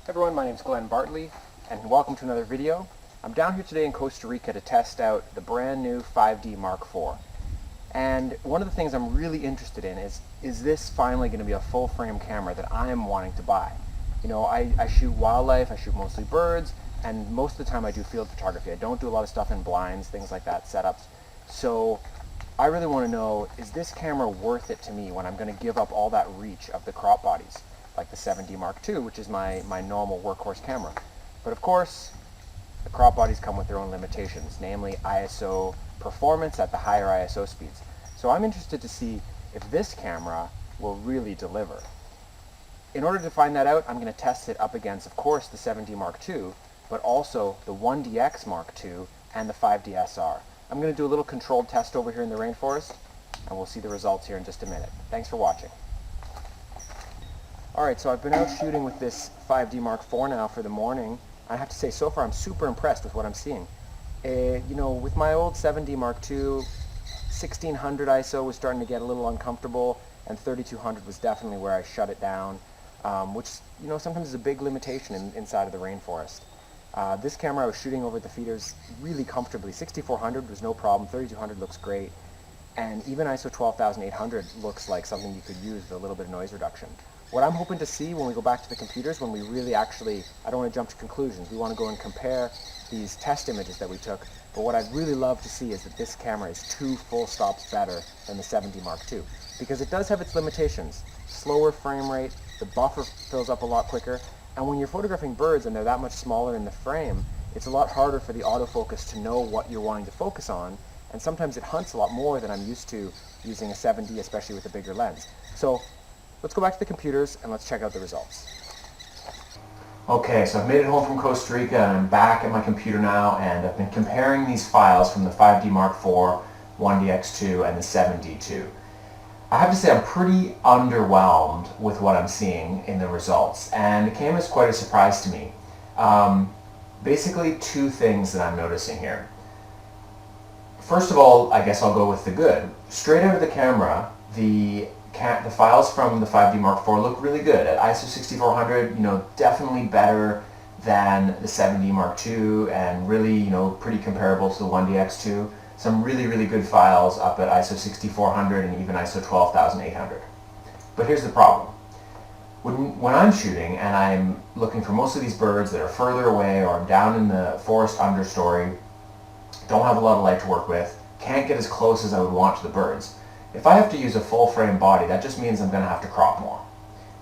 Everyone, my name is Glenn Bartley, and welcome to another video. I'm down here today in Costa Rica to test out the brand new 5D Mark IV. And one of the things I'm really interested in is this finally going to be a full frame camera that I am wanting to buy? You know, I shoot wildlife, I shoot mostly birds, and most of the time I do field photography. I don't do a lot of stuff in blinds, things like that, setups. So I really want to know, is this camera worth it to me when I'm going to give up all that reach of the crop bodies, like the 7D Mark II, which is my normal workhorse camera. But of course, the crop bodies come with their own limitations, namely ISO performance at the higher ISO speeds. So I'm interested to see if this camera will really deliver. In order to find that out, I'm going to test it up against, of course, the 7D Mark II, but also the 1DX Mark II and the 5D SR. I'm going to do a little controlled test over here in the rainforest, and we'll see the results here in just a minute. Thanks for watching. Alright, so I've been out shooting with this 5D Mark IV now for the morning. I have to say, so far I'm super impressed with what I'm seeing. You know, with my old 7D Mark II, 1600 ISO was starting to get a little uncomfortable, and 3200 was definitely where I shut it down, which, you know, sometimes is a big limitation inside of the rainforest. This camera I was shooting over the feeders really comfortably. 6400 was no problem, 3200 looks great, and even ISO 12800 looks like something you could use with a little bit of noise reduction. What I'm hoping to see when we go back to the computers, when we really actually, I don't want to jump to conclusions, we want to go and compare these test images that we took, but what I'd really love to see is that this camera is 2 full stops better than the 7D Mark II, because it does have its limitations. Slower frame rate, the buffer fills up a lot quicker, and when you're photographing birds and they're that much smaller in the frame, it's a lot harder for the autofocus to know what you're wanting to focus on, and sometimes it hunts a lot more than I'm used to using a 7D, especially with a bigger lens. So let's go back to the computers and let's check out the results. Okay, so I've made it home from Costa Rica and I'm back at my computer now, and I've been comparing these files from the 5D Mark IV, 1DX2, and the 7D2. I have to say I'm pretty underwhelmed with what I'm seeing in the results, and it came as quite a surprise to me. Basically, 2 things that I'm noticing here. First of all, I guess I'll go with the good. Straight out of the camera, the files from the 5D Mark IV look really good. At ISO 6400, you know, definitely better than the 7D Mark II, and really, you know, pretty comparable to the 1DX2. Some really, really good files up at ISO 6400 and even ISO 12800. But here's the problem. When I'm shooting and I'm looking for most of these birds that are further away, or I'm down in the forest understory, don't have a lot of light to work with, can't get as close as I would want to the birds. If I have to use a full frame body, that just means I'm going to have to crop more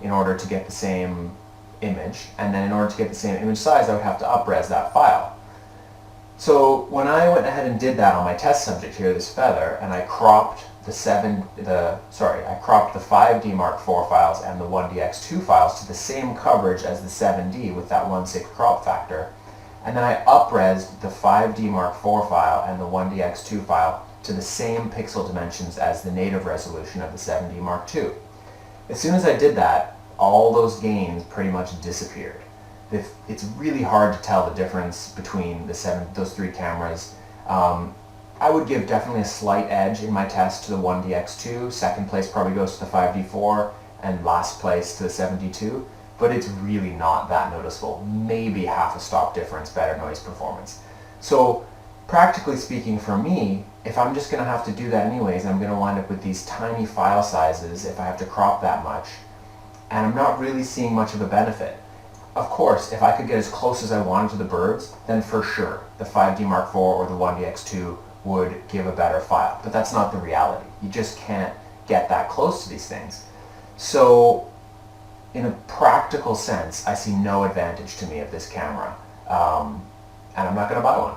in order to get the same image, and then in order to get the same image size, I would have to up-res that file. So when I went ahead and did that on my test subject here, this feather, and I cropped the 5D Mark IV files and the 1DX2 files to the same coverage as the 7D with that 1/6 crop factor, and then I up-resed the 5D Mark IV file and the 1DX2 file to the same pixel dimensions as the native resolution of the 7D Mark II. As soon as I did that, all those gains pretty much disappeared. It's really hard to tell the difference between those 3 cameras. I would give definitely a slight edge in my test to the 1DX2. Second place probably goes to the 5D4, and last place to the 7D2. But it's really not that noticeable. Maybe half a stop difference, better noise performance. So practically speaking, for me, if I'm just going to have to do that anyways, I'm going to wind up with these tiny file sizes if I have to crop that much, and I'm not really seeing much of a benefit. Of course, if I could get as close as I wanted to the birds, then for sure the 5D Mark IV or the 1DX2 would give a better file. But that's not the reality. You just can't get that close to these things. So in a practical sense, I see no advantage to me of this camera, and I'm not going to buy one.